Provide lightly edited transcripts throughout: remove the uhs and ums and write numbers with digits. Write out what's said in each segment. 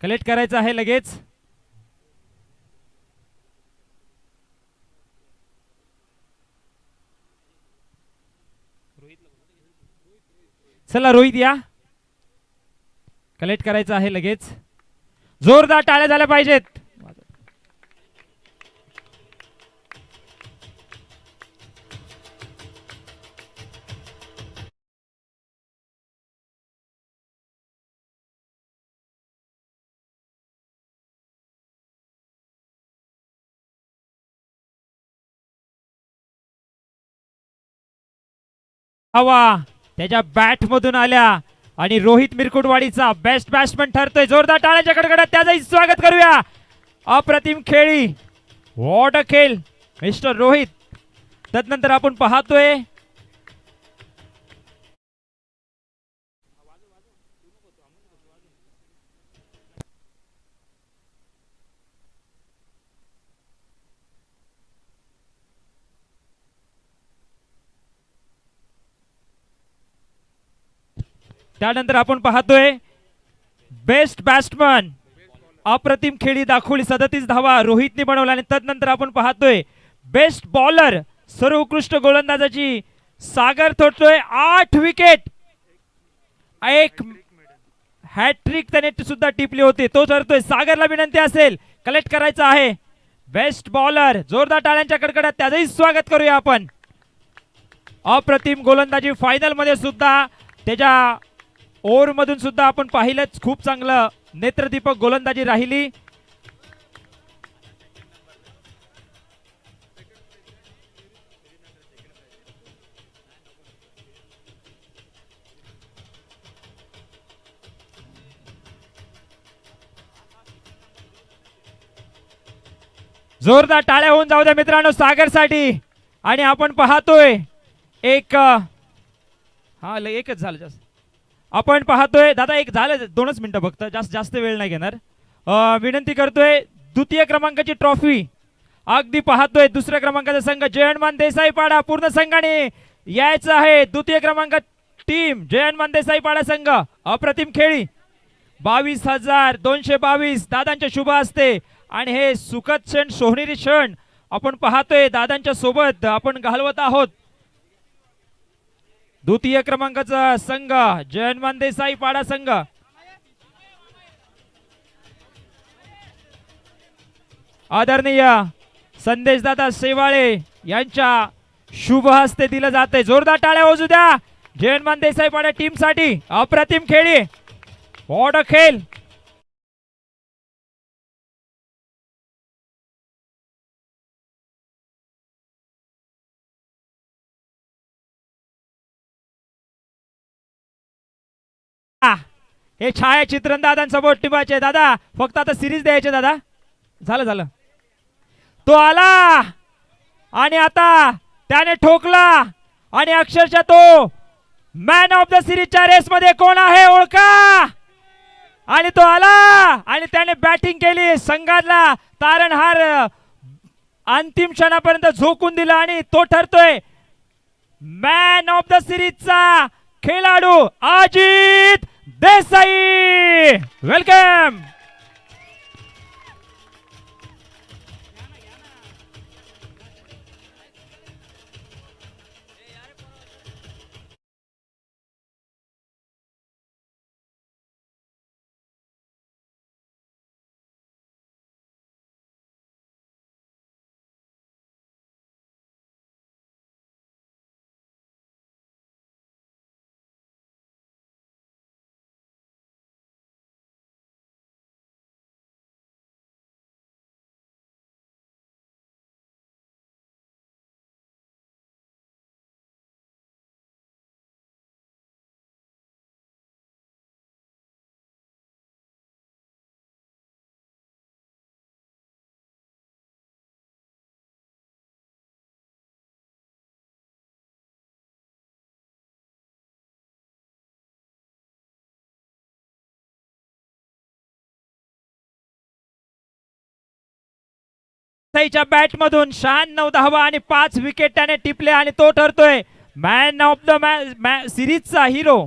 Collect करायचं आहे लगेच. चला रोहित या, कलेक्ट करायचं आहे लगेच. जोरदार टाळ्या झाल्या पाहिजेत. हवा त्याच्या बॅट मधून आल्या आणि रोहित मिरकुटवाडीचा बेस्ट बॅट्समन ठरतोय. जोरदार टाळ्यांच्या कडकडाट त्याचंही स्वागत करूया. अप्रतिम खेळी, व्हॉट अ खेळ मिस्टर रोहित. तदनंतर आपण पाहतोय त्यानंतर आपण पाहतोय बेस्ट बॅट्समन, अप्रतिम खेळी दाखवली 37 धावा रोहितने बनवला. आणि तदनंतर आपण पाहतोय बेस्ट बॉलर, सर्वोत्कृष्ट गोलंदाजाची सागर थोडतोय 8 विकेट, एक हॅट्रिक त्याने सुद्धा टिपली होती. तो ठरतोय. सागरला विनंती असेल कलेक्ट करायचं आहे. बेस्ट बॉलर, जोरदार टाळ्यांच्या कडकडात त्याचंही स्वागत करूया आपण. अप्रतिम गोलंदाजी, फायनल मध्ये सुद्धा त्याच्या ओव्हर मधून सुद्धा आपण पाहिलंच, खूप चांगलं नेत्रदीपक गोलंदाजी राहिली. जोरदार टाळ्या होऊन जाऊ द्या मित्रांनो सागरसाठी. आणि आपण पाहतोय एक हा एकच झालं जास्त. आपण पाहतोय दादा एक झालं 2च मिनिटं फक्त, जास्त वेळ नाही घेणार. विनंती करतोय द्वितीय क्रमांकाची ट्रॉफी अगदी पाहतोय दुसऱ्या क्रमांकाचा संघ जय हनुमान देसाई पाडा पूर्ण संघाने यायचं आहे. द्वितीय क्रमांक टीम जय हनुमान देसाई पाडा संघ. अप्रतिम खेळी 22,222 दादांच्या शुभ हस्ते. आणि हे सुखद क्षण, सोनेरी क्षण आपण पाहतोय दादांच्या सोबत आपण घालवत आहोत. द्वितीय क्रमांकाचा संघ जय हनुमान देसाई पाडा संघ. आदरणीय संदेश दादा शेवाळे यांच्या शुभ हस्ते दिलं जाते. जोरदार टाळ्या वाजू द्या जय हनुमान देसाई पाडा टीम साठी. अप्रतिम खेळी, व्हॉट अ खेळ. हे छायाचित्रण दादांसमोर टिपायचे दादा, फक्त आता सिरीज द्यायचे दादा. झालं तो आला आणि आता त्याने ठोकला आणि अक्षरशः तो मॅन ऑफ द सिरीजच्या रेस मध्ये कोण आहे ओळखा. आणि तो आला आणि त्याने बॅटिंग केली, संघाला तारणहार अंतिम क्षणापर्यंत झोकून दिला. आणि तो ठरतोय मॅन ऑफ द सिरीजचा खेळाडू अजित देसाई. वेलकम. च्या बॅट मधून 96 धावा आणि 5 विकेट त्याने टिपले. आणि तो ठरतोय मॅन ऑफ द सिरीजचा हिरो.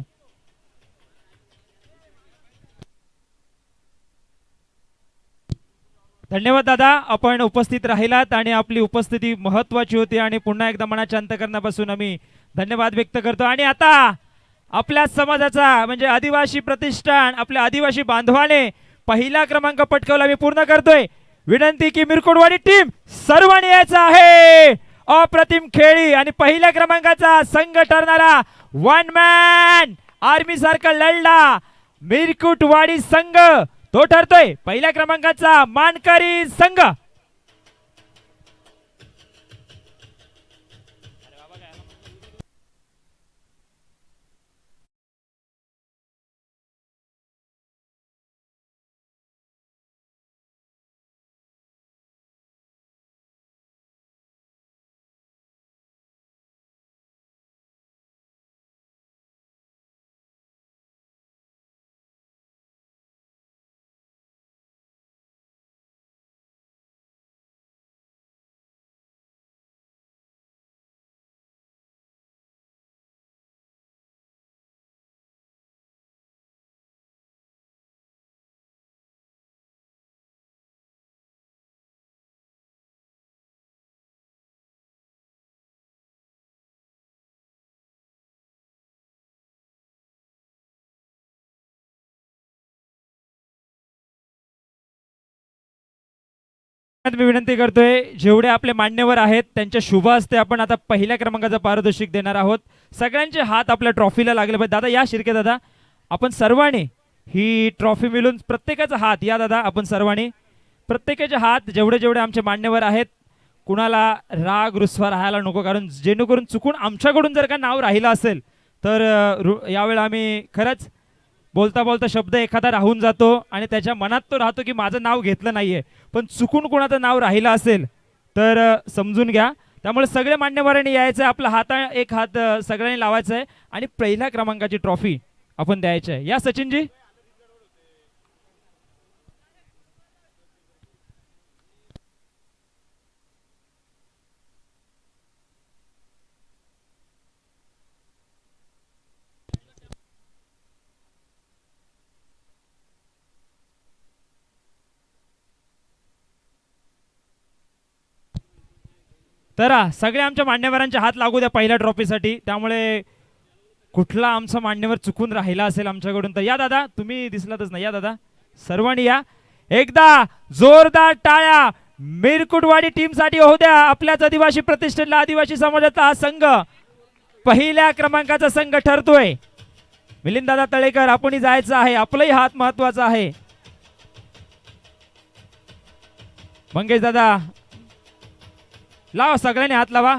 धन्यवाद दादा, आपण उपस्थित राहिलात आणि आपली उपस्थिती महत्वाची होती आणि पुन्हा एकदा मनाच्या अंतकरणापासून आम्ही धन्यवाद व्यक्त करतो. आणि आता आपल्या समाजाचा म्हणजे आदिवासी प्रतिष्ठान आपल्या आदिवासी बांधवाने पहिला क्रमांक पटकावला. मी पूर्ण करतोय विनंती की मिरकुडवाडी टीम सर्वांनी यायचं आहे. अप्रतिम खेळी आणि पहिल्या क्रमांकाचा संघ ठरणारा वन मॅन आर्मी सारखा लढला मिरकुटवाडी संघ तो ठरतोय पहिल्या क्रमांकाचा मानकरी संघ. मी विनंती करतोय जेवढे आपले मान्यवर आहेत त्यांच्या शुभ हस्ते आपण आता पहिल्या क्रमांकाचा पारितोषिक देणार आहोत. सगळ्यांचे हात आपल्या ट्रॉफीला लागले पाहिजे. दादा या शिर्के दादा, आपण सर्वांनी ही ट्रॉफी मिळून प्रत्येकाचा हात या दादा, आपण सर्वांनी प्रत्येकाचे हात जेवढे जेवढे आमचे मान्यवर आहेत कुणाला राग रुसवा राहायला नको, कारण जेणेकरून चुकून आमच्याकडून जर का नाव राहिलं असेल तर यावेळी आम्ही खरंच बोलता बोलता शब्द एखादा राहून जातो आणि त्याच्या मनात तो राहतो की माझं नाव घेतलं नाहीये, पण चुकून कोणाचं नाव राहिलं असेल तर समजून घ्या. त्यामुळे सगळे मान्यवरांनी यायचं, आपला हात एक हात सगळ्यांनी लावायचा आहे आणि पहिल्या क्रमांकाची ट्रॉफी आपण द्यायची आहे. या सचिनजी. तर सगळे आमच्या मान्यवरांचे हात लागू द्या पहिल्या ट्रॉफीसाठी. त्यामुळे कुठला आमचा मान्यवर चुकून राहिला असेल आमच्याकडून तर या दादा, तुम्ही दिसलातच नाही, या दादा सर्वांनी या. एकदा जोरदार टाळ्या मिरकुटवाडी टीम साठी होऊ द्या. आपल्याच आदिवासी प्रतिष्ठानला आदिवासी समाजाचा हा संघ पहिल्या क्रमांकाचा संघ ठरतोय. मिलिंद दादा तळेकर, आपणही जायचं आहे, आपलाही हात महत्वाचा आहे. मंगेश दादा लावा, सगळ्यांनी हात लावा.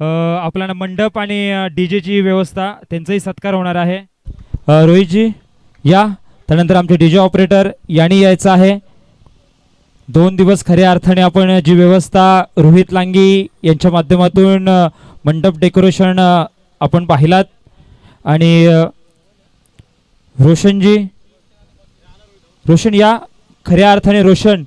आपला मंडप आणि डीजेची व्यवस्था त्यांचाही सत्कार होणार आहे. रोहितजी या. त्यानंतर आमचे डीजे ऑपरेटर यांनी यायचं आहे. 2 दिवस खऱ्या अर्थाने आपण जी व्यवस्था रोहित लांगी यांच्या माध्यमातून मंडप डेकोरेशन आपण पाहिलात. आणि रोशन या. खऱ्या अर्थाने रोशन,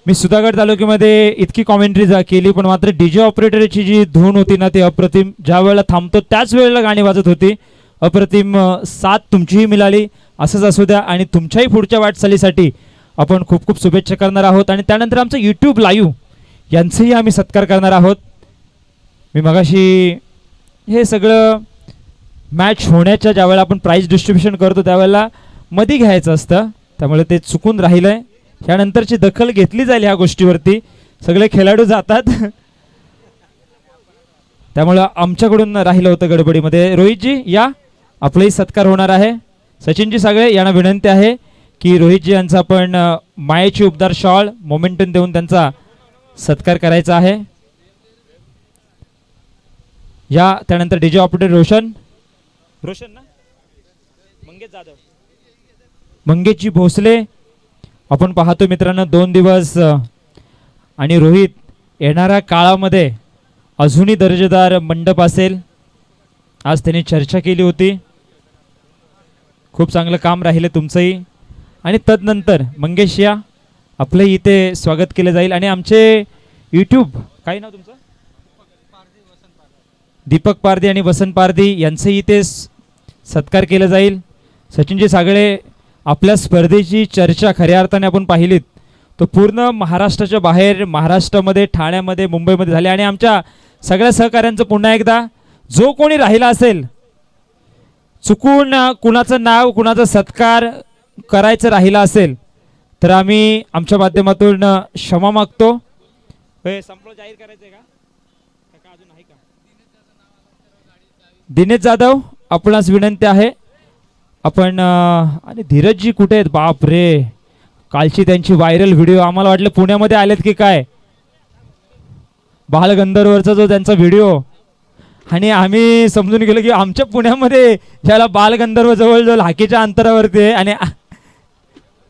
मी सुधागड तालुक्यामध्ये इतकी कॉमेंट्री केली, पण मात्र डीजे ऑपरेटरची जी धून होती ना ती अप्रतिम. ज्या वेळेला थांबतो त्याच वेळेला गाणी वाजत होती. अप्रतिम साथ तुमचीही मिळाली. असंच असू द्या आणि तुमच्याही पुढच्या वाटचालीसाठी आपण खूप खूप शुभेच्छा करणार आहोत. आणि त्यानंतर आमचं यूट्यूब लाईव्ह यांचंही आम्ही सत्कार करणार आहोत. मी मगाशी हे सगळं मॅच होण्याच्या ज्यावेळेला आपण प्राईज डिस्ट्रीब्युशन करतो त्यावेळेला मध्ये घ्यायचं असतं, त्यामुळे ते चुकून राहिलं आहे. ह्यानंतरची दखल घेतली जाईल ह्या गोष्टीवरती. सगळे खेळाडू जातात त्यामुळं आमच्याकडून राहिलं होतं गडबडीमध्ये. रोहितजी या. आपलाही सत्कार होणार आहे. सचिनजी सगळे यांना विनंती आहे की रोहितजी यांचा आपण मायेची उबदार शॉल मोमेंटन देऊन त्यांचा सत्कार करायचा आहे. या. त्यानंतर डीजे ऑपरेटर रोशन ना मंगेश जाधव, मंगेशजी भोसले आपण पाहतो मित्रांनो 2 दिवस. आणि रोहित येणाऱ्या काळामध्ये अजूनही दर्जेदार मंडप असेल. आज त्यांनी चर्चा केली होती. खूप चांगलं काम राहिलं तुमचंही. आणि तदनंतर मंगेश या. आपलंही इथे स्वागत केलं जाईल. आणि आमचे यूट्यूब काय नाव तुमचं? दीपक पारदी आणि वसंत पारदी यांचंही इथे सत्कार केलं जाईल. सचिनजी सागळे, आपल्या स्पर्धेची चर्चा खऱ्या अर्थाने आपण पाहिलीत तो पूर्ण महाराष्ट्राच्या बाहेर, महाराष्ट्रामध्ये, ठाण्यामध्ये, मुंबईमध्ये झाले. आणि आमच्या सगळ्या सहकाऱ्यांचं पुन्हा एकदा, जो कोणी राहिला असेल चुकून कुणाचं नाव, कुणाचा सत्कार करायचं राहिला असेल तर आम्ही आमच्या माध्यमातून क्षमा मागतो. संपलं जाहीर करायचंय का अजून आहे का? दिनेश जाधव, आपणास विनंती आहे. आपण आणि धीरजजी कुठे आहेत? बाप रे, कालची त्यांची व्हायरल व्हिडिओ आम्हाला वाटलं पुण्यामध्ये आलेत की काय. बालगंधर्वचा जो त्यांचा व्हिडिओ, आणि आम्ही समजून गेलो की आमच्या पुण्यामध्ये ज्याला बालगंधर्व जवळजवळ हाकेच्या अंतरावरती आहे. आणि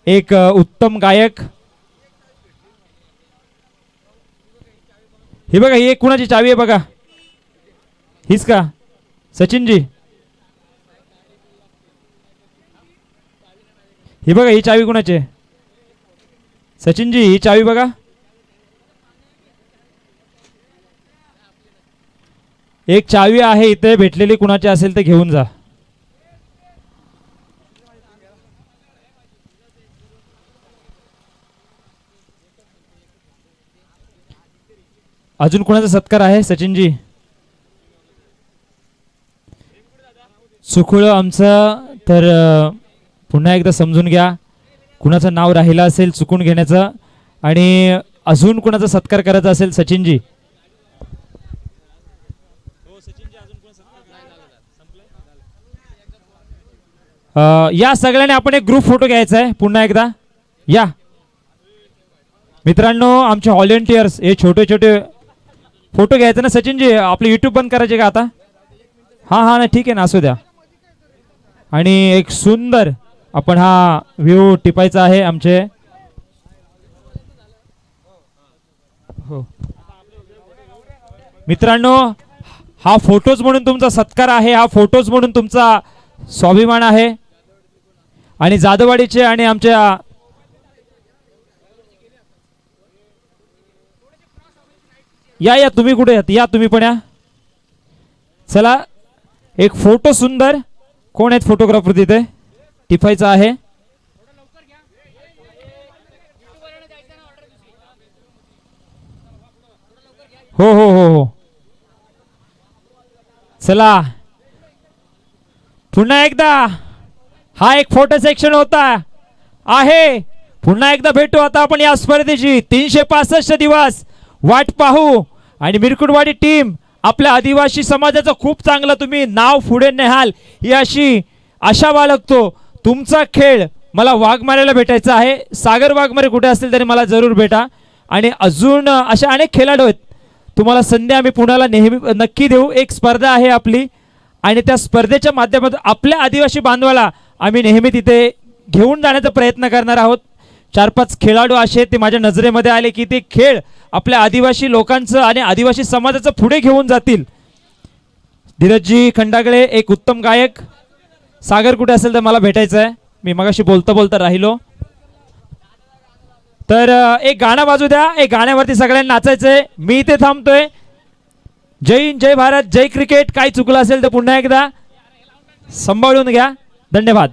एक उत्तम गायक. हे बघा, ही एक कुणाची चावी आहे बघा. हीच का सचिनजी? ही बघा, ही चावी कुणाची आहे? सचिनजी, ही चावी बघा. एक चावी आहे इथे भेटलेली, कुणाची असेल तर घेऊन जा. अजून कुणाचा सत्कार आहे सचिनजी? सुखुळ आमचं. तर पुन्हा एकदा समजून घ्या, कुणाचं नाव राहिलं असेल चुकून घेण्याचं. आणि अजून कुणाचा सत्कार करायचा असेल सचिनजी? या सगळ्यांनी आपण एक ग्रुप फोटो घ्यायचा आहे. पुन्हा एकदा या मित्रांनो, आमचे व्हॉलेंटियर्स हे छोटे छोटे फोटो घ्यायचे ना सचिनजी. आपले युट्यूब बंद करायचे का आता? हां ना, ठीक आहे ना, असू द्या. आणि एक सुंदर आपण हा व्ह्यू टिपायचा आहे आमचे. हो मित्रांनो, हा फोटोज म्हणून तुमचा सत्कार आहे, हा फोटोज म्हणून तुमचा स्वाभिमान आहे. आणि जाधववाडीचे आणि आमच्या या तुम्ही कुठे आहात? या तुम्ही पण या. चला, एक फोटो सुंदर. कोण आहेत फोटोग्राफर तिथे? टिपायचा आहे. हो हो हो हो, चला पुन्हा एकदा. हा एक फोटो सेक्शन होता आहे. पुन्हा एकदा भेटू आता आपण या स्पर्धेची 365 दिवस वाट पाहू. आणि मिरकुटवाडी टीम, आपल्या आदिवासी समाजाचं खूप चांगलं तुम्ही नाव पुढे न्याल ही अशी आशा बाळगतो. तुमचा खेळ मला वाघमारेला भेटायचा आहे. सागर वाघमारे कुठे असतील तरी मला जरूर भेटा. आणि अजून अशा अनेक खेळाडू आहेत तुम्हाला संधी आम्ही पुण्याला नेहमी नक्की देऊ. एक स्पर्धा आहे आपली आणि त्या स्पर्धेच्या माध्यमातून आपल्या आदिवासी बांधवाला आम्ही नेहमी तिथे घेऊन जाण्याचा प्रयत्न करणार आहोत. 4-5 खेळाडू असे ते माझ्या नजरेमध्ये आले की ते खेळ आपल्या आदिवासी लोकांचं आणि आदिवासी समाजाचं पुढे घेऊन जातील. धीरजजी खंडागळे एक उत्तम गायक. सागर कुठे असेल तर मला भेटायचं आहे, मी मगाशी बोलता बोलता राहिलो. तर एक गाणं वाजू द्या, एक गाण्यावरती सगळ्यांना नाचायचंय. मी इथे थांबतोय. जय हिंद, जय भारत, जय क्रिकेट. काही चुकलं असेल तर पुन्हा एकदा सांभाळून घ्या. धन्यवाद.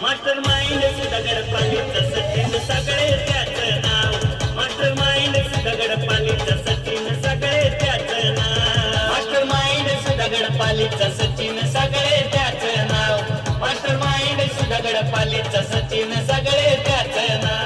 मास्टर माइंड दगडपालीचा सचिन सगळे त्याचं नाव. मास्टर माइंड दगडपालीचा सचिन सगळे त्याचं नाव. मास्टर माइंड दगडपालीचा सचिन सगळे त्याचं नाव. मास्टर माइंड दगडपालीचा सचिन सगळे त्याचं नाव.